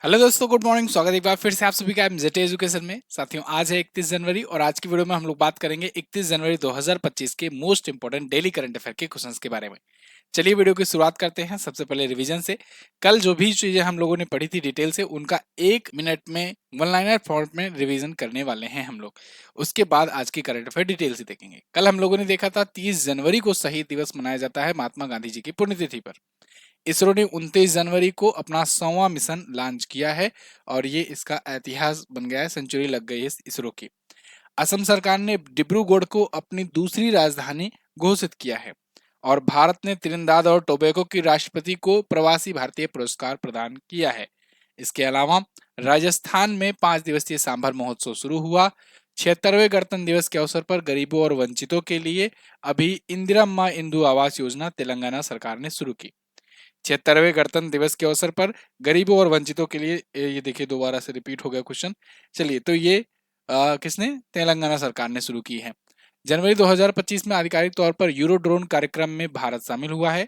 Hello दोस्तों, good morning. स्वागत है एक बार फिर से आप सभी का एमजेड एजुकेशन में। साथियों, आज है 31 जनवरी और आज की वीडियो में हम लोग बात करेंगे 31 जनवरी 2025 के most important daily current affair के क्वेश्चंस के बारे में। चलिए वीडियो की शुरुआत करते हैं। सबसे पहले रिवीजन से। कल जो भी चीजें हम लोगों ने पढ़ी थी डिटेल से, उनका 1 मिनट में वन लाइनर फॉर्मेट में रिवीजन करने वाले हैं हम लोग। उसके बाद आज की करंट अफेयर डिटेल से देखेंगे। कल हम लोगों ने देखा था 30 जनवरी को शहीद दिवस मनाया जाता है महात्मा गांधी जी की पुण्यतिथि पर। इसरो ने 29 जनवरी को अपना 100वां मिशन लॉन्च किया है और ये इसका इतिहास बन गया है। सेंचुरी लग गई है इसरो की। असम सरकार ने डिब्रूगढ़ को अपनी दूसरी राजधानी घोषित किया है और भारत ने त्रिनिदाद और टोबैगो की राष्ट्रपति को प्रवासी भारतीय पुरस्कार प्रदान किया है। इसके अलावा राजस्थान में 5 दिवसीय सांभर महोत्सव शुरू हुआ। 76वें गणतंत्र दिवस के अवसर पर गरीबों और वंचितों के लिए अभी इंदिरा माँ इंदु आवास योजना तेलंगाना सरकार ने शुरू की। 76वें गणतंत्र दिवस के अवसर पर गरीबों और वंचितों के लिए, ये देखिए दोबारा से रिपीट हो गया क्वेश्चन। चलिए, तो ये किसने? तेलंगाना सरकार ने शुरू की है। जनवरी 2025 में आधिकारिक तौर पर यूरो ड्रोन कार्यक्रम में भारत शामिल हुआ है।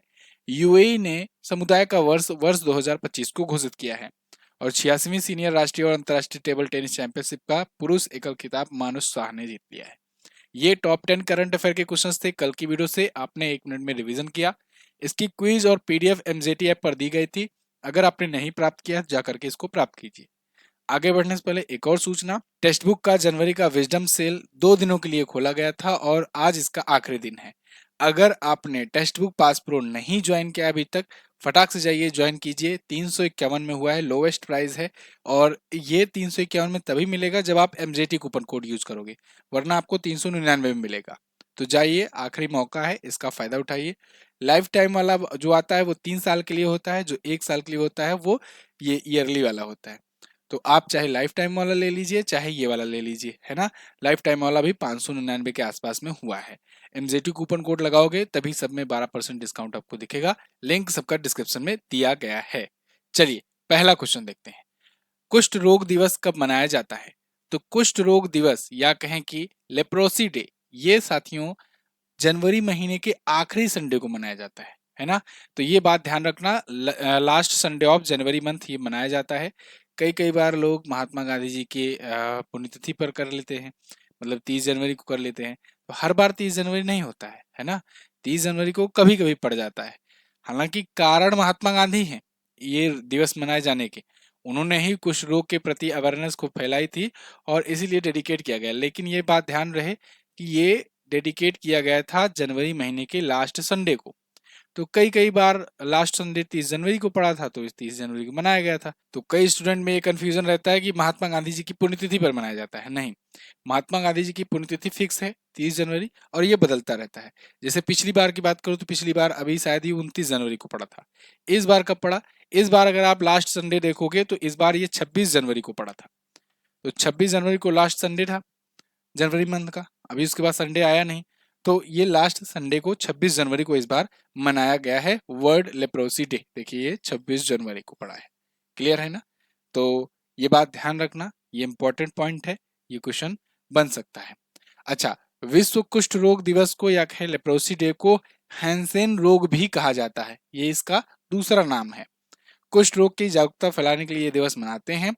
यूएई ने समुदाय का वर्ष वर्ष 2025 को घोषित किया है और 86वीं सीनियर राष्ट्रीय और अंतर्राष्ट्रीय टेबल टेनिस चैंपियनशिप का पुरुष एकल खिताब मानुष शाह ने जीत लिया है। ये टॉप 10 करंट अफेयर के क्वेश्चंस थे। कल की वीडियो से आपने 1 मिनट में रिवीजन किया। इसकी क्विज और पीडीएफ एमजेटी ऐप पर दी गई थी। अगर आपने नहीं प्राप्त किया, जाकर के इसको प्राप्त कीजिए। आगे बढ़ने से पहले एक और सूचना। टेक्स्ट बुक का जनवरी का विजडम सेल 2 दिनों के लिए खोला गया था और आज इसका आखिरी दिन है। अगर आपने टेक्स्ट बुक पास प्रो नहीं ज्वाइन किया अभी तक, फटाक से जाइए ज्वाइन कीजिए। 351 में हुआ है, लोवेस्ट प्राइस है और ये 351 में तभी मिलेगा जब आप एमजेटी कूपन कोड यूज करोगे, वरना आपको 399 में मिलेगा। तो जाइए, आखिरी मौका है, इसका फायदा उठाइए। लाइफ टाइम वाला जो आता है वो 3 साल के लिए होता है, जो 1 साल के लिए होता है वो ये ईयरली वाला होता है। तो आप चाहे लाइफ टाइम वाला ले लीजिए, चाहे ये वाला ले लीजिए, है ना। लाइफ टाइम वाला भी 599 के आसपास में हुआ है। एमजेटी कूपन कोड लगाओगे तभी सब में 12% डिस्काउंट आपको दिखेगा। लिंक सबका डिस्क्रिप्शन में दिया गया है। चलिए, पहला क्वेश्चन देखते हैं। कुष्ठ रोग दिवस कब मनाया जाता है? तो कुष्ठ रोग दिवस या कहें कि लेप्रोसी डे, ये साथियों जनवरी महीने के आखिरी संडे को मनाया जाता है ना। तो ये बात ध्यान रखना, last Sunday of January month ये मनाया जाता है। कई कई बार लोग महात्मा गांधी जी के पुण्यतिथि पर कर लेते हैं, मतलब 30 जनवरी को कर लेते हैं। तो हर बार 30 जनवरी नहीं होता है ना। 30 जनवरी को कभी कभी पड़ जाता है। हालांकि कारण महात्मा गांधी हैं ये दिवस मनाए जाने के। उन्होंने ही कुष्ठ रोग के प्रति अवेयरनेस को फैलाई थी और इसीलिए डेडिकेट किया गया। लेकिन ये बात ध्यान रहे कि ये डेडिकेट किया गया था जनवरी महीने के लास्ट संडे को। तो कई कई बार लास्ट संडे 30 जनवरी को पड़ा था, तो इस 30 जनवरी को मनाया गया था। तो कई स्टूडेंट में ये कंफ्यूजन रहता है कि महात्मा गांधी जी की पुण्यतिथि पर मनाया जाता है। नहीं, महात्मा गांधी जी की पुण्यतिथि फिक्स है 30 जनवरी और ये बदलता रहता है। जैसे पिछली बार की बात करूं तो पिछली बार अभी शायद ही 29 जनवरी को पड़ा था। इस बार कब पड़ा? इस बार अगर आप लास्ट संडे देखोगे तो इस बार ये 26 जनवरी को पड़ा था। तो 26 जनवरी को लास्ट संडे था जनवरी मंथ का। अभी उसके बाद संडे आया नहीं, तो ये लास्ट संडे को 26 जनवरी को इस बार मनाया गया है वर्ल्ड लेप्रोसी डे। देखिए, ये 26 जनवरी को पड़ा है। क्लियर है ना। तो ये बात ध्यान रखना, ये इंपॉर्टेंट पॉइंट है, ये क्वेश्चन बन सकता है। अच्छा, विश्व कुष्ठ रोग दिवस को या कहें लेप्रोसी डे को हैंसेन रोग भी कहा जाता है। ये इसका दूसरा नाम है। कुष्ठ रोग की जागरूकता फैलाने के लिए ये दिवस मनाते हैं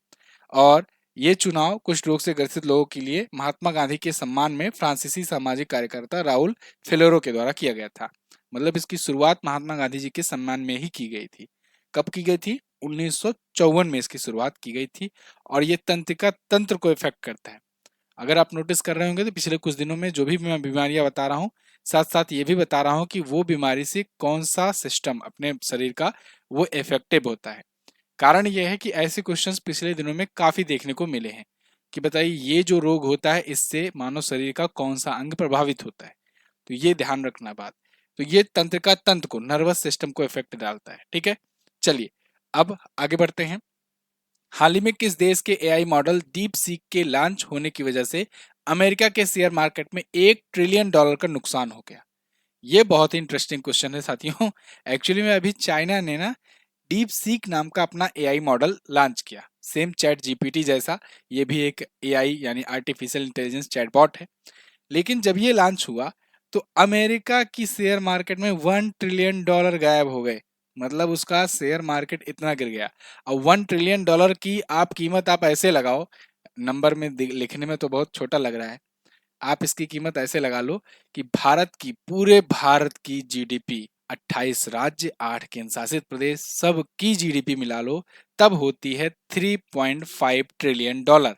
और ये चुनाव कुष्ठ रोग से ग्रसित लोगों के लिए महात्मा गांधी के सम्मान में फ्रांसीसी सामाजिक कार्यकर्ता राउल फेलोरो के द्वारा किया गया था। मतलब इसकी शुरुआत महात्मा गांधी जी के सम्मान में ही की गई थी। कब की गई थी? 1954 में इसकी शुरुआत की गई थी और ये तंत्रिका तंत्र को इफेक्ट करता है। अगर आप नोटिस कर रहे होंगे तो पिछले कुछ दिनों में जो भी मैं बीमारियां बता रहा हूँ, साथ साथ ये भी बता रहा हूँ कि वो बीमारी से कौन सा सिस्टम अपने शरीर का वो इफेक्टिव होता है। कारण यह है कि ऐसे क्वेश्चंस पिछले दिनों में काफी देखने को मिले हैं कि बताइए ये जो रोग होता है इससे मानव शरीर का कौन सा अंग प्रभावित होता है। तो ये ध्यान रखना बात। तो ये तंत्रिका तंत्र को, नर्वस सिस्टम को इफेक्ट डालता है। ठीक है, चलिए अब आगे बढ़ते हैं। हाल ही में किस देश के एआई मॉडल डीप सीक के लॉन्च होने की वजह से अमेरिका के शेयर मार्केट में $1 ट्रिलियन का नुकसान हो गया? ये बहुत ही इंटरेस्टिंग क्वेश्चन है साथियों। एक्चुअली में अभी चाइना ने ना डीप सीक नाम का अपना एआई मॉडल लॉन्च किया, सेम चैट जीपीटी जैसा। ये भी एक एआई यानी आर्टिफिशियल इंटेलिजेंस चैटबॉट है। लेकिन जब ये लॉन्च हुआ तो अमेरिका की शेयर मार्केट में $1 ट्रिलियन गायब हो गए। मतलब उसका शेयर मार्केट इतना गिर गया। अब $1 ट्रिलियन की आप कीमत आप ऐसे लगाओ, नंबर में लिखने में तो बहुत छोटा लग रहा है, आप इसकी कीमत ऐसे लगा लो कि भारत की, पूरे भारत की जीडीपी, 28 राज्य, 8 केंद्र शासित प्रदेश, सब की जीडीपी मिला लो, तब होती है $3.5 ट्रिलियन।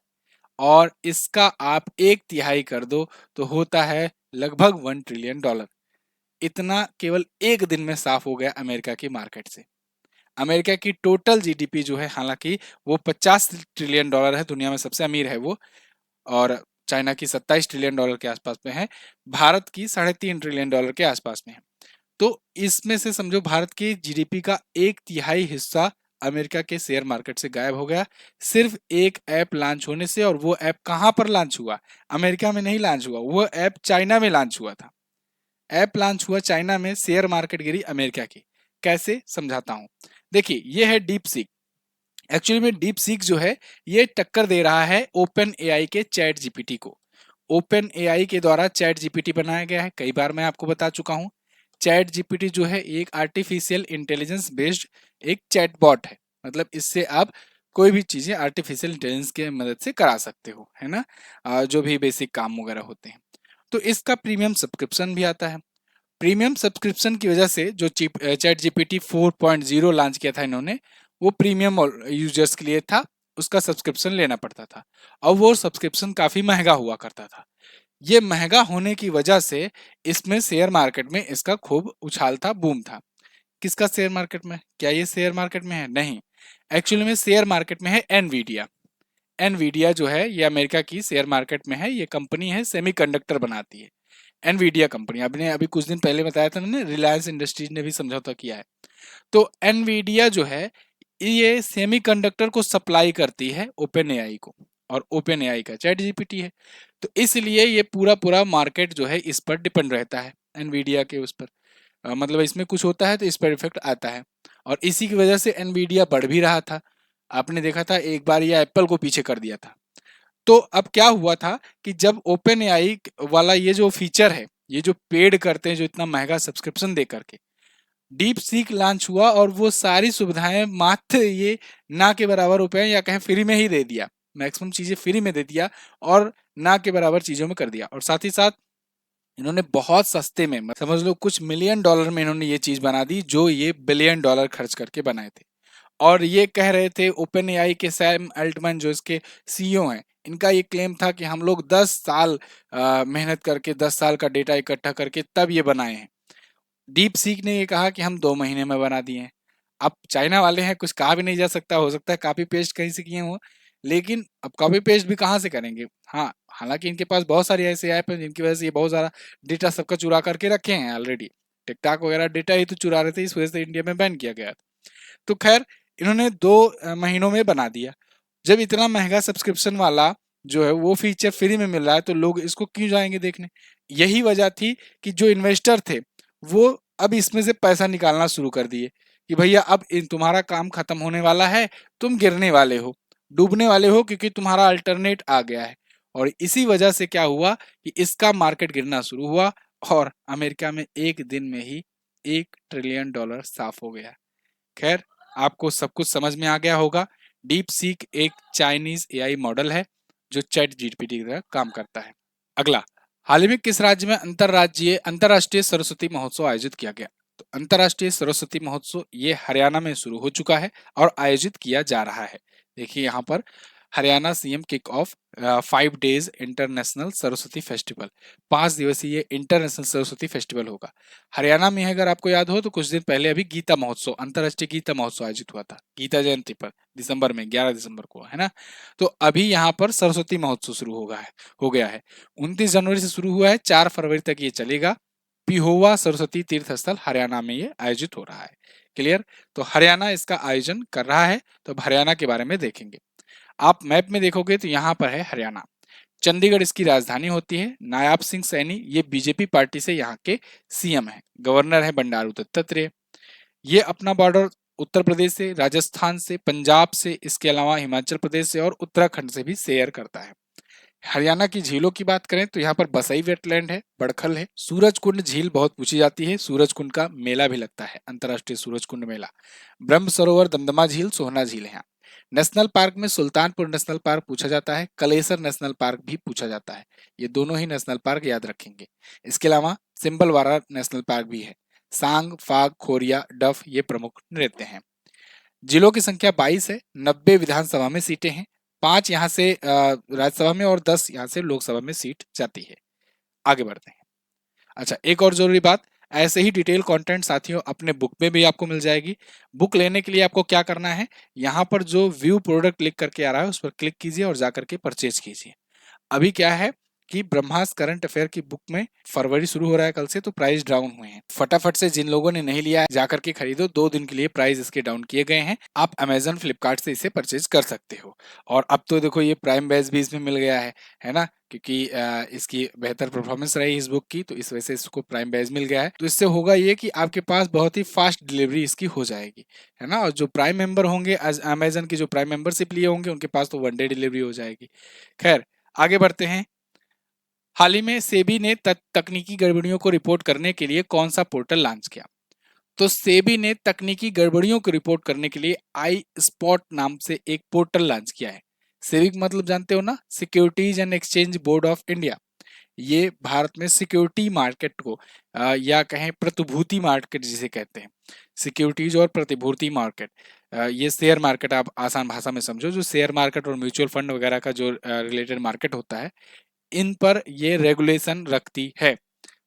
और इसका आप एक तिहाई कर दो तो होता है लगभग $1 ट्रिलियन। इतना केवल एक दिन में साफ हो गया अमेरिका की मार्केट से। अमेरिका की टोटल जीडीपी जो है, हालांकि वो $50 ट्रिलियन है, दुनिया में सबसे अमीर है वो, और चाइना की $27 ट्रिलियन के आसपास में है, भारत की $3.5 ट्रिलियन के आसपास में है। तो इसमें से समझो भारत की जीडीपी का एक तिहाई हिस्सा अमेरिका के शेयर मार्केट से गायब हो गया, सिर्फ एक ऐप लॉन्च होने से। और वो ऐप कहां पर लॉन्च हुआ? अमेरिका में नहीं लॉन्च हुआ, वो ऐप चाइना में लॉन्च हुआ था। ऐप लॉन्च हुआ चाइना में, शेयर मार्केट गिरी अमेरिका की। कैसे, समझाता हूं। देखिए, ये है डीप सीक। एक्चुअली में डीप सीक जो है, ये टक्कर दे रहा है ओपन एआई के चैट जीपीटी को। ओपन एआई के द्वारा चैट जीपीटी बनाया गया है, कई बार मैं आपको बता चुका हूं। चैट जीपीटी जो है एक आर्टिफिशियल इंटेलिजेंस बेस्ड एक चैटबॉट है। मतलब इससे आप कोई भी चीजें आर्टिफिशियल इंटेलिजेंस की मदद से करा सकते हो, है ना। जो भी बेसिक काम वगैरह होते हैं। तो इसका प्रीमियम सब्सक्रिप्शन भी आता है। प्रीमियम सब्सक्रिप्शन की वजह से जो चैट जीपीटी 4.0 लॉन्च किया था इन्होंने, वो प्रीमियम यूजर्स के लिए था, उसका सब्सक्रिप्शन लेना पड़ता था। और वो सब्सक्रिप्शन काफी महंगा हुआ करता था। ये महंगा होने की वजह से इसमें शेयर मार्केट में इसका खूब उछाल था, बूम था। किसका शेयर मार्केट में? क्या ये शेयर मार्केट में है? नहीं। एक्चुअली में शेयर मार्केट में है एनवीडिया। एनवीडिया जो है ये अमेरिका की शेयर मार्केट में है, ये कंपनी है, सेमीकंडक्टर बनाती है। एनवीडिया कंपनी, आपने अभी कुछ दिन पहले बताया था मैंने, रिलायंस इंडस्ट्रीज ने भी समझौता किया है। तो एनवीडिया जो है, ये सेमीकंडक्टर को सप्लाई करती है ओपन एआई को, और ओपन एआई का चैट जीपीटी है। तो इसलिए ये पूरा पूरा मार्केट जो है इस पर डिपेंड रहता है, एनवीडिया के उस पर। मतलब इसमें कुछ होता है तो इस पर इफेक्ट आता है। और इसी की वजह से एनवीडिया बढ़ भी रहा था। आपने देखा था एक बार ये एप्पल को पीछे कर दिया था। तो अब क्या हुआ था कि जब ओपन एआई वाला ये जो फीचर है, ये जो पेड करते हैं, जो इतना महंगा सब्सक्रिप्शन दे करके डीप सीक लॉन्च हुआ, और वो सारी सुविधाएं मात्र ये ना के बराबर रुपए, या कहें फ्री में ही दे दिया, मैक्सिमम चीजें फ्री में दे दिया, और ना के बराबर चीजों में कर दिया। और साथ ही साथ इन्होंने बहुत सस्ते में, समझ लो कुछ $1 मिलियन में इन्होंने ये चीज बना दी, जो ये $1 बिलियन खर्च करके बनाए थे। और ये कह रहे थे ओपन एआई के सैम अल्टमैन, जो इसके सीईओ हैं, इनका ये क्लेम था कि हम लोग 10 साल मेहनत करके, 10 साल का डेटा इकट्ठा करके तब ये बनाए हैं। डीप सीक ने ये कहा कि हम 2 महीने में बना दिए हैं। अब चाइना वाले हैं, कुछ कहा भी नहीं जा सकता, हो सकता है कॉपी पेस्ट कहीं से किए हो, लेकिन अब कॉपी पेस्ट भी कहाँ से करेंगे। हाँ, हालांकि इनके पास बहुत सारे ऐसे ऐप हैं जिनकी वजह से ये बहुत सारा डेटा सबका चुरा करके रखे हैं ऑलरेडी। टिकटॉक वगैरह डेटा ही तो चुरा रहे थे, इस वजह से इंडिया में बैन किया गया। तो खैर, इन्होंने 2 महीनों में बना दिया। जब इतना महंगा सब्सक्रिप्शन वाला जो है वो फीचर फ्री में मिल रहा है, तो लोग इसको क्यों जाएंगे देखने। यही वजह थी कि जो इन्वेस्टर थे, वो अब इसमें से पैसा निकालना शुरू कर दिए कि भैया अब तुम्हारा काम खत्म होने वाला है, तुम गिरने वाले हो, डूबने वाले हो, क्योंकि तुम्हारा अल्टरनेट आ गया है। और इसी वजह से क्या हुआ कि इसका मार्केट गिरना शुरू हुआ, और अमेरिका में एक दिन में ही $1 ट्रिलियन साफ हो गया। खैर, आपको सब कुछ समझ में आ गया होगा। डीप सीक एक चाइनीज एआई मॉडल है जो चैट जीपीटी की तरह काम करता है। अगला, हाल ही में किस राज्य में अंतरराष्ट्रीय सरस्वती महोत्सव आयोजित किया गया? तो अंतरराष्ट्रीय सरस्वती महोत्सव ये हरियाणा में शुरू हो चुका है और आयोजित किया जा रहा है। देखिए यहाँ पर, Haryana CM kick off 5 days international Saraswati festival. 5 दिवसीय इंटरनेशनल सरस्वती फेस्टिवल होगा हरियाणा में। अगर आपको याद हो तो कुछ दिन पहले अभी गीता महोत्सव, अंतरराष्ट्रीय गीता महोत्सव आयोजित हुआ था गीता जयंती पर, दिसंबर में, 11 दिसंबर को, है ना। तो अभी यहाँ पर सरस्वती महोत्सव शुरू हो गया है। 29 जनवरी से शुरू हुआ है, 4 फरवरी तक ये चलेगा। पिहोवा सरस्वती तीर्थ स्थल हरियाणा में ये आयोजित हो रहा है। क्लियर? तो हरियाणा इसका आयोजन कर रहा है। तो अब हरियाणा के बारे में देखेंगे। आप मैप में देखोगे तो यहाँ पर है हरियाणा। चंडीगढ़ इसकी राजधानी होती है। नायाब सिंह सैनी ये बीजेपी पार्टी से यहाँ के सीएम है। गवर्नर है बंडारू दत्तात्रेय। ये अपना बॉर्डर उत्तर प्रदेश से, राजस्थान से, पंजाब से, इसके अलावा हिमाचल प्रदेश से और उत्तराखंड से भी शेयर करता है। हरियाणा की झीलों की बात करें तो यहाँ पर बसई वेटलैंड है, बड़खल है, सूरज कुंड झील बहुत पूछी जाती है, सूरज कुंड का मेला भी लगता है, अंतर्राष्ट्रीय सूरज कुंड मेला। ब्रह्म सरोवर, दमदमा झील, सोहना झील है यहाँ। नेशनल पार्क में सुल्तानपुर नेशनल पार्क पूछा जाता है, कलेसर नेशनल पार्क भी पूछा जाता है। ये दोनों ही नेशनल पार्क याद रखेंगे। इसके अलावा सिंबलवाड़ा नेशनल पार्क भी है। सांग, फाग, खोरिया, डफ ये प्रमुख नृत्य हैं। जिलों की संख्या 22 है, 90 विधानसभा में सीटें हैं, 5 यहाँ से राज्यसभा में और 10 यहाँ से लोकसभा में सीट जाती है। आगे बढ़ते हैं। अच्छा, एक और जरूरी बात, ऐसे ही डिटेल कंटेंट साथियों अपने बुक में भी आपको मिल जाएगी। बुक लेने के लिए आपको क्या करना है, यहाँ पर जो व्यू प्रोडक्ट क्लिक करके आ रहा है उस पर क्लिक कीजिए और जाकर के परचेज कीजिए। अभी क्या है कि ब्रह्मास करंट अफेयर की बुक में फरवरी शुरू हो रहा है कल से, तो प्राइस डाउन हुए हैं। फटाफट से जिन लोगों ने नहीं लिया है जाकर के खरीदो, 2 दिन के लिए प्राइस इसके डाउन किए गए हैं। आप अमेजन फ्लिपकार्ट से इसे परचेज कर सकते हो। और अब तो देखो ये प्राइम बैच भी इसमें मिल गया है ना, क्योंकि इसकी बेहतर परफॉर्मेंस रही इस बुक की, तो इस वजह से इसको प्राइम बैच मिल गया है। तो इससे होगा ये कि आपके पास बहुत ही फास्ट डिलीवरी इसकी हो जाएगी, है ना। और जो प्राइम मेंबर होंगे, अमेजन की जो प्राइम मेंबरशिप लिए होंगे, उनके पास तो 1 डे डिलीवरी हो जाएगी। खैर, आगे बढ़ते हैं। हाल ही में सेबी ने तकनीकी गड़बड़ियों को रिपोर्ट करने के लिए कौन सा पोर्टल लॉन्च किया? तो सेबी ने तकनीकी गड़बड़ियों को रिपोर्ट करने के लिए आई स्पॉट नाम से एक पोर्टल लॉन्च किया है। सेबी का मतलब जानते हो ना, securities and exchange board of India. ये भारत में सिक्योरिटी मार्केट को या कहें प्रतिभूति मार्केट जिसे कहते हैं, सिक्योरिटीज और प्रतिभूति मार्केट, ये शेयर मार्केट आप आसान भाषा में समझो, जो शेयर मार्केट और म्यूचुअल फंड वगैरह का जो रिलेटेड मार्केट होता है, इन पर ये रेगुलेशन रखती है।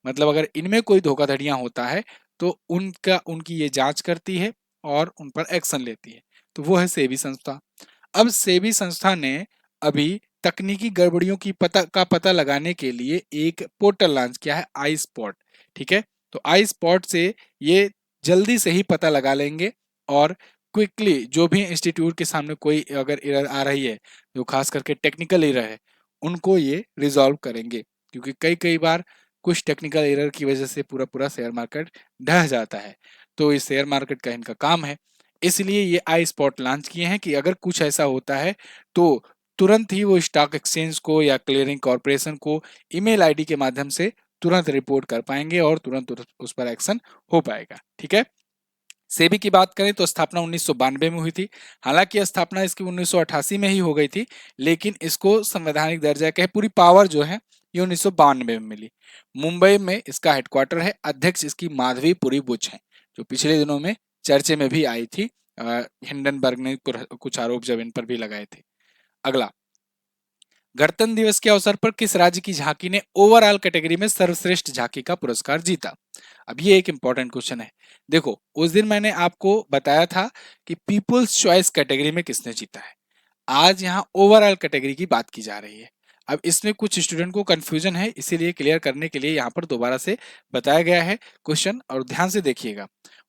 मतलब अगर इनमें कोई धोखाधड़ियां होता है तो उनकी ये जांच करती है और उन पर एक्शन लेती है। तो वो है सेबी संस्था। अब सेबी संस्था ने अभी तकनीकी गड़बड़ियों की पता लगाने के लिए एक पोर्टल लॉन्च किया है, आई स्पॉट। ठीक है, तो आई स्पॉट से ये जल्दी से ही पता लगा लेंगे और क्विकली जो भी इंस्टीट्यूट के सामने कोई अगर एरर आ रही है, जो खास करके टेक्निकल एरर है, उनको ये रिजॉल्व करेंगे। क्योंकि कई कई बार कुछ टेक्निकल एरर की वजह से पूरा पूरा शेयर मार्केट ढह जाता है। तो इस शेयर मार्केट का इनका काम है, इसलिए ये आई स्पॉट लॉन्च किए हैं कि अगर कुछ ऐसा होता है तो तुरंत ही वो स्टॉक एक्सचेंज को या क्लियरिंग कॉरपोरेशन को ईमेल आईडी के माध्यम से तुरंत रिपोर्ट कर पाएंगे और तुरंत उस पर एक्शन हो पाएगा। ठीक है। सेबी की बात करें तो स्थापना 1992 में हुई थी। हालांकि स्थापना इसकी 1988 में ही हो गई थी, लेकिन इसको संवैधानिक दर्जा कहे पूरी पावर जो है ये 1992 में मिली। मुंबई में इसका हेडक्वार्टर है। अध्यक्ष इसकी माधवी पुरी बुच है, जो पिछले दिनों में चर्चे में भी आई थी। हिंडनबर्ग ने कुछ आरोप जब इन पर भी लगाए थे। अगला, गणतंत्र दिवस के अवसर पर किस राज्य की झांकी ने ओवरऑल कैटेगरी में सर्वश्रेष्ठ झांकी का पुरस्कार जीता? अब ये एक इंपॉर्टेंट क्वेश्चन है। देखो, उस दिन मैंने आपको बताया था कि पीपुल्स चॉइस कैटेगरी में किसने जीता है। आज यहाँ ओवरऑल कैटेगरी की बात की जा रही है। अब इसमें कुछ स्टूडेंट को कंफ्यूजन है, इसीलिए क्लियर करने के लिए यहाँ पर दोबारा से बताया गया है क्वेश्चन, और ध्यान से देखिएगा।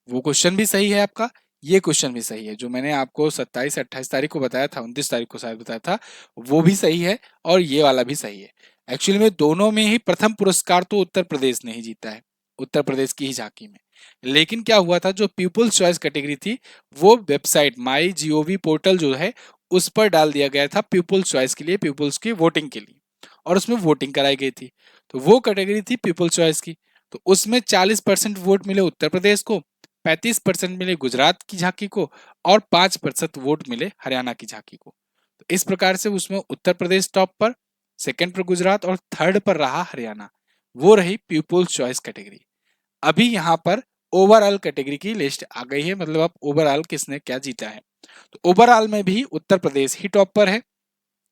वो क्वेश्चन भी सही है आपका, ये क्वेश्चन भी सही है। जो मैंने आपको 27-28 तारीख को बताया था, 29 तारीख को शायद बताया था, वो भी सही है और ये वाला भी सही है। एक्चुअली में दोनों में ही प्रथम पुरस्कार तो उत्तर प्रदेश ने ही जीता है, उत्तर प्रदेश की ही झांकी में। लेकिन क्या हुआ था, जो पीपुल्स चॉइस कैटेगरी थी वो वेबसाइट माई जीओवी पोर्टल जो है उस पर डाल दिया गया था पीपुल्स चॉइस के लिए, पीपुल्स की वोटिंग के लिए, और उसमें वोटिंग कराई गई थी। तो वो कैटेगरी थी पीपुल्स चॉइस की। तो उसमें 40% वोट मिले उत्तर प्रदेश को, 35% मिले गुजरात की झांकी को, और 5% वोट मिले हरियाणा की झांकी को। तो इस प्रकार से उसमें उत्तर प्रदेश टॉप पर, सेकंड पर गुजरात और थर्ड पर रहा हरियाणा। वो रही पीपुल्स चॉइस कैटेगरी। अभी यहाँ पर ओवरऑल कैटेगरी की लिस्ट आ गई है, मतलब अब ओवरऑल किसने क्या जीता है। तो ओवरऑल में भी उत्तर प्रदेश ही टॉप पर है,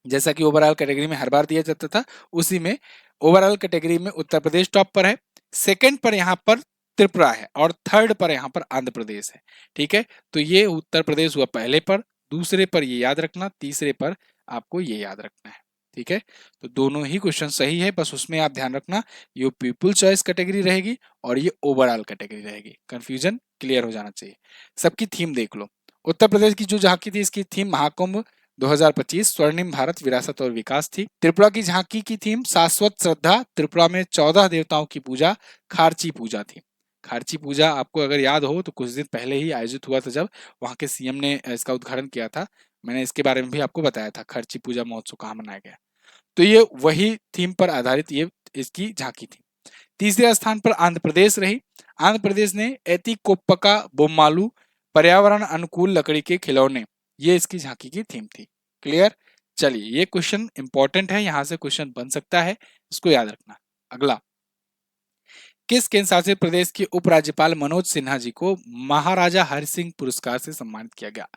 जैसा कि ओवरऑल कैटेगरी में हर बार दिया जाता था, उसी में ओवरऑल कैटेगरी में उत्तर प्रदेश टॉप पर है। सेकंड पर यहाँ पर त्रिपुरा है और थर्ड पर यहाँ पर आंध्र प्रदेश है। ठीक है, तो ये उत्तर प्रदेश हुआ पहले पर, दूसरे पर ये याद रखना, तीसरे पर आपको ये याद रखना है। ठीक है, तो दोनों ही क्वेश्चन सही है, बस उसमें आप ध्यान रखना ये पीपुल चॉइस कैटेगरी रहेगी और ये ओवरऑल कैटेगरी रहेगी। कंफ्यूजन क्लियर हो जाना चाहिए। सबकी थीम देख लो। उत्तर प्रदेश की जो झांकी थी इसकी थीम महाकुंभ 2025 स्वर्णिम भारत विरासत और विकास थी। त्रिपुरा की झांकी की थीम शाश्वत श्रद्धा, त्रिपुरा में 14 देवताओं की पूजा, खारची पूजा थी। खारची पूजा आपको अगर याद हो तो कुछ दिन पहले ही आयोजित हुआ था, जब वहां के सीएम ने इसका उद्घाटन किया था। मैंने इसके बारे में भी आपको बताया था, खारची पूजा महोत्सव कहाँ मनाया गया। तो ये वही थीम पर आधारित ये इसकी झांकी थी। तीसरे स्थान पर आंध्र प्रदेश रही। आंध्र प्रदेश ने एतिकोप्पका बोम्मालू पर्यावरण अनुकूल लकड़ी के खिलौने, ये इसकी झांकी की थीम थी। क्लियर? चलिए, ये क्वेश्चन इंपॉर्टेंट है, यहां से क्वेश्चन बन सकता है, इसको याद रखना। अगला, किस केंद्र शासित प्रदेश के उपराज्यपाल मनोज सिन्हा जी को महाराजा हरि सिंह पुरस्कार से सम्मानित किया गया?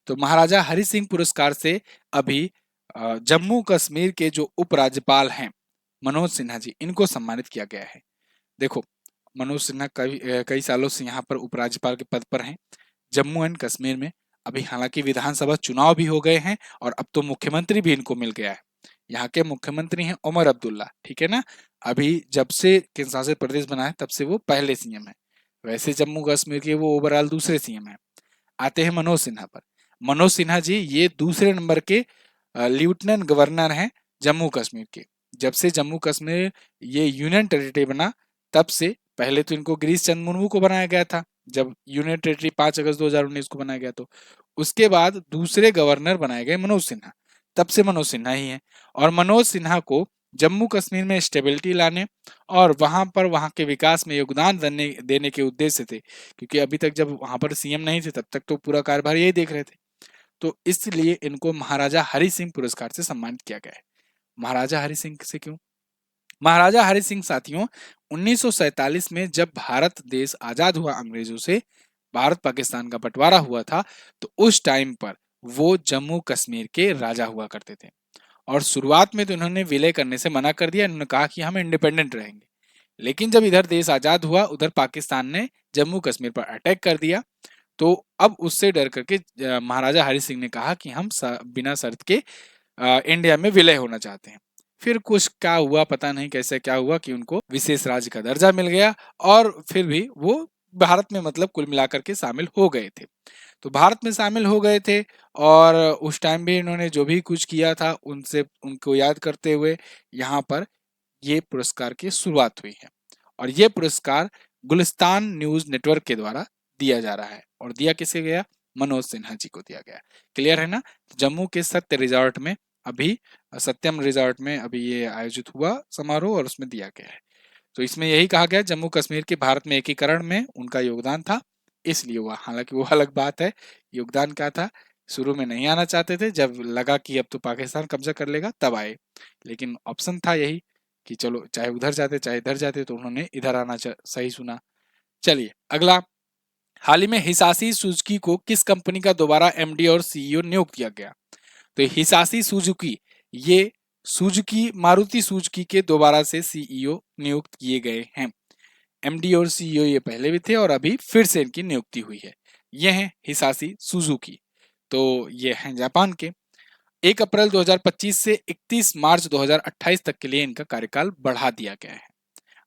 तो महाराजा हरि सिंह पुरस्कार से अभी जम्मू कश्मीर के जो उपराज्यपाल हैं मनोज सिन्हा जी, इनको सम्मानित किया गया है। देखो, मनोज सिन्हा कई सालों से यहाँ पर उपराज्यपाल के पद पर हैं जम्मू एंड कश्मीर में। अभी हालांकि विधानसभा चुनाव भी हो गए हैं और अब तो मुख्यमंत्री भी इनको मिल गया है। यहाँ के मुख्यमंत्री हैं उमर अब्दुल्ला, ठीक है ना। अभी जब से केंद्र शासित प्रदेश बना है तब से वो पहले सीएम है। वैसे जम्मू कश्मीर के वो ओवरऑल दूसरे सीएम है। आते हैं मनोज सिन्हा पर। मनोज सिन्हा जी ये दूसरे नंबर के लेफ्टिनेंट गवर्नर हैं जम्मू कश्मीर के। जब से जम्मू कश्मीर ये यूनियन टेरिटरी बना तब से, पहले तो इनको गिरीश चंद्र मुर्मू को बनाया गया था जब यूनियन टेरिटरी 5 अगस्त 2019 को बनाया गया, तो उसके बाद दूसरे गवर्नर बनाए गए मनोज सिन्हा। तब से मनोज सिन्हा ही है। और मनोज सिन्हा को जम्मू कश्मीर में स्टेबिलिटी लाने और वहां पर वहां के विकास में योगदान देने के उद्देश्य थे, क्योंकि अभी तक जब वहां पर सीएम नहीं थे तब तक तो पूरा कार्यभार यही देख रहे थे। तो इसलिए इनको महाराजा हरि सिंह पुरस्कार से सम्मानित किया गया है। महाराजा हरि सिंह से क्यों? महाराजा हरि सिंह साथियों 1947 में जब भारत देश आजाद हुआ अंग्रेजों से, भारत पाकिस्तान का बंटवारा हुआ था, तो उस टाइम पर वो जम्मू कश्मीर के राजा हुआ करते थे। और शुरुआत में तो इन्होंने विलय करने से मना कर दिया, इन्होंने कहा कि हम इंडिपेंडेंट रहेंगे। लेकिन जब इधर देश आजाद हुआ, उधर पाकिस्तान ने जम्मू कश्मीर पर अटैक कर दिया, तो अब उससे डर करके महाराजा हरि सिंह ने कहा कि हम बिना शर्त के इंडिया में विलय होना चाहते हैं। फिर कुछ क्या हुआ पता नहीं, कैसे क्या हुआ कि उनको विशेष राज्य का दर्जा मिल गया और फिर भी वो भारत में मतलब कुल मिलाकर के शामिल हो गए थे। तो भारत में शामिल हो गए थे और उस टाइम भी इन्होंने जो भी कुछ किया था उनसे उनको याद करते हुए यहाँ पर ये पुरस्कार की शुरुआत हुई है। और ये पुरस्कार गुलिस्तान न्यूज नेटवर्क के द्वारा दिया जा रहा है। और दिया किसे गया? मनोज सिन्हा जी को दिया गया। क्लियर है ना? जम्मू के सत्य रिजॉर्ट में अभी, सत्यम रिजॉर्ट में अभी ये आयोजित हुआ समारोह और उसमें दिया गया है। तो इसमें यही कहा गया जम्मू कश्मीर के भारत में एकीकरण में उनका योगदान था, इसलिए हुआ। हालांकि वो अलग बात है, योगदान क्या था, शुरू में नहीं आना चाहते थे, जब लगा कि अब तो पाकिस्तान कब्जा कर लेगा तब आए। लेकिन ऑप्शन था यही कि चलो चाहे उधर जाते चाहे इधर जाते, तो उन्होंने इधर आना सही सुना। चलिए अगला, हाल ही में हिसाशी सुजुकी को किस कंपनी का दोबारा एमडी और सीईओ नियुक्त किया गया? तो हिसाशी सुजुकी ये सुजुकी मारुति सुजुकी के दोबारा से सीईओ नियुक्त किए गए हैं। एमडी और सीईओ ये पहले भी थे और अभी फिर से इनकी नियुक्ति हुई है। ये हैं हिसाशी सुजुकी। तो ये हैं जापान के। 1 अप्रैल 2025 से 31 मार्च 2028 तक के लिए इनका कार्यकाल बढ़ा दिया गया है।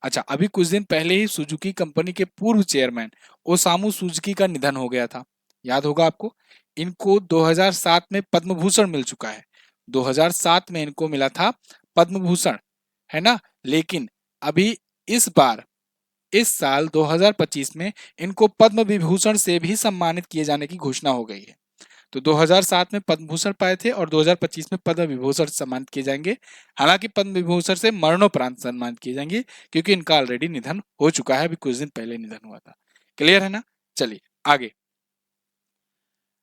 अच्छा, अभी कुछ दिन पहले ही सुजुकी कंपनी के पूर्व चेयरमैन ओसामू सुजुकी का निधन हो गया था, याद होगा आपको। इनको 2007 में पद्म भूषण मिल चुका है। 2007 में इनको मिला था पद्म भूषण, है ना। लेकिन अभी इस बार, इस साल 2025 में इनको पद्म विभूषण से भी सम्मानित किए जाने की घोषणा हो गई है। तो 2007 में पद्म भूषण पाए थे और 2025 में पद्म विभूषण सम्मानित किए जाएंगे। हालांकि पद्म विभूषण से मरणोपरांत सम्मानित किए जाएंगे, क्योंकि इनका ऑलरेडी निधन हो चुका है, अभी कुछ दिन पहले निधन हुआ था। क्लियर है ना? चलिए आगे।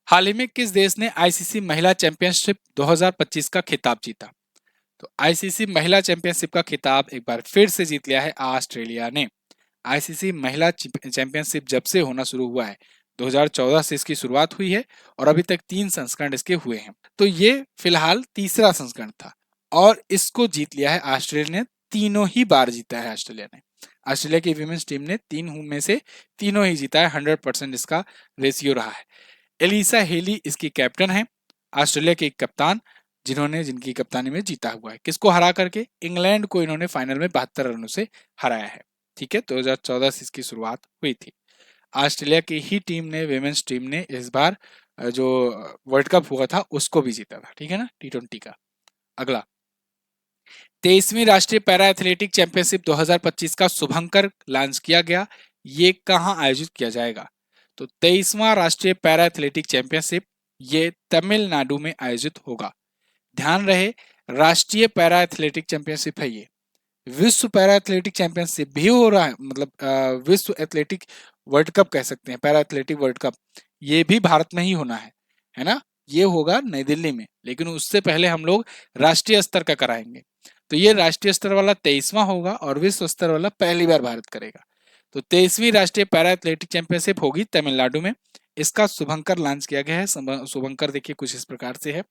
हाल ही में किस देश ने आईसीसी महिला चैंपियनशिप 2025 का खिताब जीता? तो आईसीसी महिला चैंपियनशिप का खिताब एक बार फिर से जीत लिया है ऑस्ट्रेलिया ने। आईसीसी महिला चैंपियनशिप जब से होना शुरू हुआ है, 2014 से इसकी शुरुआत हुई है और अभी तक 3 संस्करण इसके हुए हैं। तो ये फिलहाल तीसरा संस्करण था और इसको जीत लिया है ऑस्ट्रेलिया ने। तीनों ही बार जीता है ऑस्ट्रेलिया ने। ऑस्ट्रेलिया की विमेंस टीम ने 3 में से तीनों ही जीता है। 100% इसका रेशियो रहा है। एलिसा हेली इसकी कैप्टन है, ऑस्ट्रेलिया के कप्तान, जिनकी कप्तानी में जीता हुआ है। किसको हरा करके? इंग्लैंड को इन्होंने फाइनल में 72 रनों से हराया है। ठीक है, 2014 से इसकी शुरुआत हुई थी। ऑस्ट्रेलिया की ही टीम ने, विमेंस टीम ने इस बार जो वर्ल्ड कप हुआ था उसको भी जीता था। ठीक है ना, T20 का। अगला, 23वीं राष्ट्रीय पैरा एथलेटिक चैंपियनशिप 2025 का शुभंकर लॉन्च किया गया। ये कहाँ आयोजित किया जाएगा? तो 23वां राष्ट्रीय पैरा एथलेटिक चैंपियनशिप ये तमिलनाडु में आयोजित होगा। ध्यान रहे, राष्ट्रीय पैरा एथलेटिक चैंपियनशिप है ये। विश्व पैरा एथलेटिक चैंपियनशिप भी हो रहा है, मतलब विश्व एथलेटिक वर्ल्ड कप कह सकते हैं, पैरा एथलेटिक वर्ल्ड कप, ये भी भारत में ही होना है ना। ये होगा नई दिल्ली में, लेकिन उससे पहले हम लोग राष्ट्रीय स्तर का कराएंगे। तो ये राष्ट्रीय स्तर वाला 23वां होगा और विश्व स्तर वाला पहली बार भारत करेगा। तो 23वीं राष्ट्रीय पैरा एथलेटिक चैंपियनशिप होगी तमिलनाडु में। इसका शुभंकर लॉन्च किया गया है। शुभंकर देखिए कुछ इस प्रकार से है,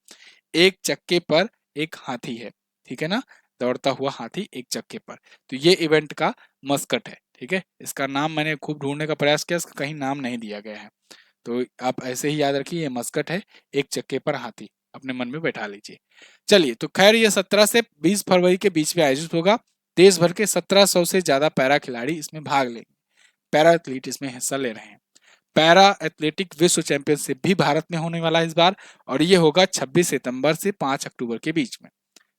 एक चक्के पर एक हाथी है, ठीक है ना, दौड़ता हुआ हाथी एक चक्के पर। तो ये इवेंट का मस्कट है, ठीक है। इसका नाम मैंने खूब ढूंढने का प्रयास किया, इसका कहीं नाम नहीं दिया गया है, तो आप ऐसे ही याद रखिए, ये मस्कट है, एक चक्के पर हाथी, अपने मन में बैठा लीजिए। चलिए, तो खैर ये 17 से 20 फरवरी के बीच में आयोजित होगा। देश भर के 1700 से ज्यादा पैरा खिलाड़ी इसमें भाग लेंगे, पैरा एथलीट इसमें हिस्सा ले रहे हैं। पैरा एथलेटिक विश्व चैंपियनशिप भी भारत में होने वाला है इस बार, और ये होगा 26 सितंबर से 5 अक्टूबर के बीच में।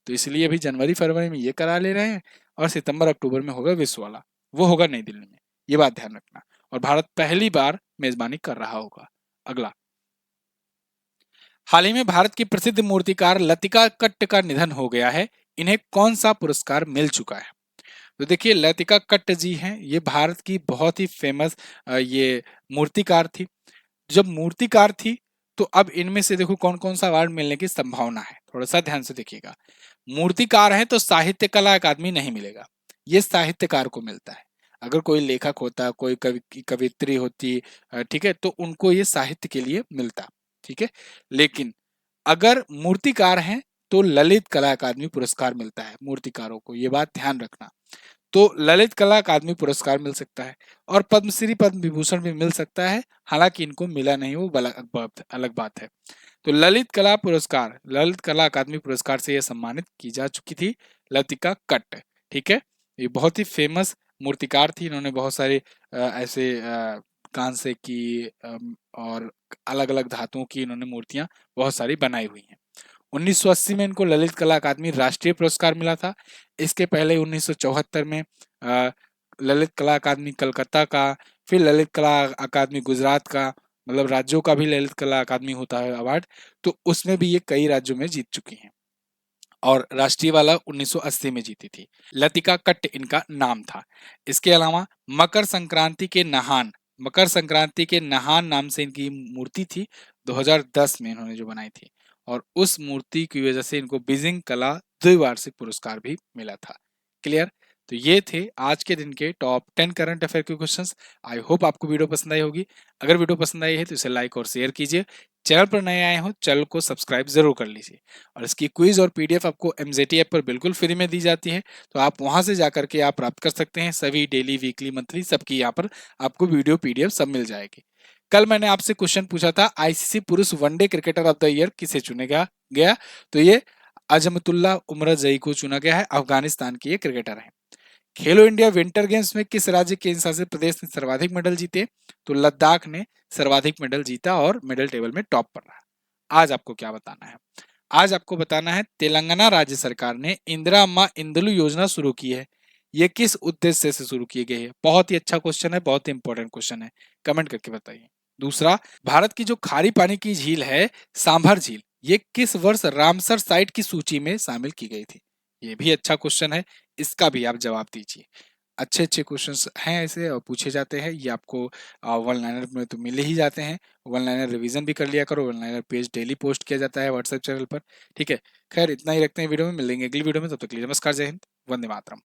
तो इसलिए अभी जनवरी फरवरी में ये करा ले रहे हैं, और सितंबर अक्टूबर में होगा विश्व वाला, वो होगा नई दिल्ली में, ये बात ध्यान रखना। और भारत पहली बार मेजबानी कर रहा होगा। अगला, हाल ही में भारत की प्रसिद्ध मूर्तिकार लतिका कट्ट का निधन हो गया है, इन्हें कौन सा पुरस्कार मिल चुका है? तो देखिए, लतिका कट्ट जी हैं, ये भारत की बहुत ही फेमस ये मूर्तिकार थी। जब मूर्तिकार थी, तो अब इनमें से देखो कौन कौन सा अवार्ड मिलने की संभावना है, थोड़ा सा ध्यान से देखिएगा। मूर्तिकार है तो साहित्य कला अकादमी नहीं मिलेगा, ये साहित्यकार को मिलता है। अगर कोई लेखक होता, कोई कवित्री होती, ठीक है, तो उनको ये साहित्य के लिए मिलता, ठीक है। लेकिन अगर मूर्तिकार हैं तो ललित कला अकादमी पुरस्कार मिलता है मूर्तिकारों को, ये बात ध्यान रखना। तो ललित कला अकादमी पुरस्कार मिल सकता है, और पद्मश्री पद्म विभूषण भी मिल सकता है, हालांकि इनको मिला नहीं, वो अलग बात है। तो ललित कला पुरस्कार, ललित कला अकादमी पुरस्कार से यह सम्मानित की जा चुकी थी लतिका कट्ट, ठीक है। ये बहुत ही फेमस मूर्तिकार थी, इन्होंने बहुत सारे ऐसे कांसे की और अलग अलग धातुओं की इन्होंने मूर्तियां बहुत सारी बनाई हुई हैं। 1980 में इनको ललित कला अकादमी राष्ट्रीय पुरस्कार मिला था। इसके पहले 1974 में ललित कला अकादमी कलकत्ता का, फिर ललित कला अकादमी गुजरात का, मतलब राज्यों का भी ललित कला अकादमी होता है अवार्ड, तो उसमें भी ये कई राज्यों में जीत चुकी हैं, और राष्ट्रीय वाला 1980 में जीती थी। लतिका कट्ट इनका नाम था। इसके अलावा मकर संक्रांति के नहान नाम से इनकी मूर्ति थी, 2010 में इन्होंने जो बनाई थी, और उस मूर्ति की वजह से इनको बीजिंग कला द्विवार्षिक पुरस्कार भी मिला था। क्लियर? तो ये थे आज के दिन के टॉप 10 करंट अफेयर के क्वेश्चंस। आई होप आपको वीडियो पसंद आई होगी। अगर वीडियो पसंद आई है तो इसे लाइक और शेयर कीजिए। चैनल पर नए आए हो, चैनल को सब्सक्राइब जरूर कर लीजिए। और इसकी क्विज और पीडीएफ आपको एमजेटी ऐप पर बिल्कुल फ्री में दी जाती है, तो आप वहां से जाकर के आप प्राप्त कर सकते हैं। सभी डेली, वीकली, मंथली सबकी यहाँ पर आपको वीडियो पीडीएफ सब मिल जाएगी। कल मैंने आपसे क्वेश्चन पूछा था, आईसीसी पुरुष one day cricketer of the year किसे चुनेगा गया, तो ये अजमतुल्ला उमर जई को चुना गया है। अफगानिस्तान के ये क्रिकेटर हैं। खेलो इंडिया विंटर गेम्स में किस राज्य केंद्र शासित प्रदेश ने सर्वाधिक मेडल जीते? तो लद्दाख ने सर्वाधिक मेडल जीता और मेडल टेबल में टॉप पर रहा। आज आपको क्या बताना है? आज आपको बताना है, तेलंगाना राज्य सरकार ने इंदिरा अम्मा इंदलु योजना शुरू की है। ये किस उद्देश्य से शुरू की गई है? बहुत ही अच्छा क्वेश्चन है, बहुत ही इंपॉर्टेंट क्वेश्चन है, कमेंट करके बताइए। दूसरा, भारत की जो खारी पानी की झील है सांभर झील, ये किस वर्ष रामसर साइट की सूची में शामिल की गई थी? ये भी अच्छा क्वेश्चन है, इसका भी आप जवाब दीजिए। अच्छे अच्छे क्वेश्चंस हैं ऐसे और पूछे जाते हैं, ये आपको वन लाइनर में तो मिले ही जाते हैं। वन लाइनर रिवीजन भी कर लिया करो, one liner page daily post किया जाता है व्हाट्सएप चैनल पर, ठीक है। खैर इतना ही रखते हैं, वीडियो में मिलेंगे अगली वीडियो में, तब तक के लिए नमस्कार, जय हिंद, वंदे मातरम।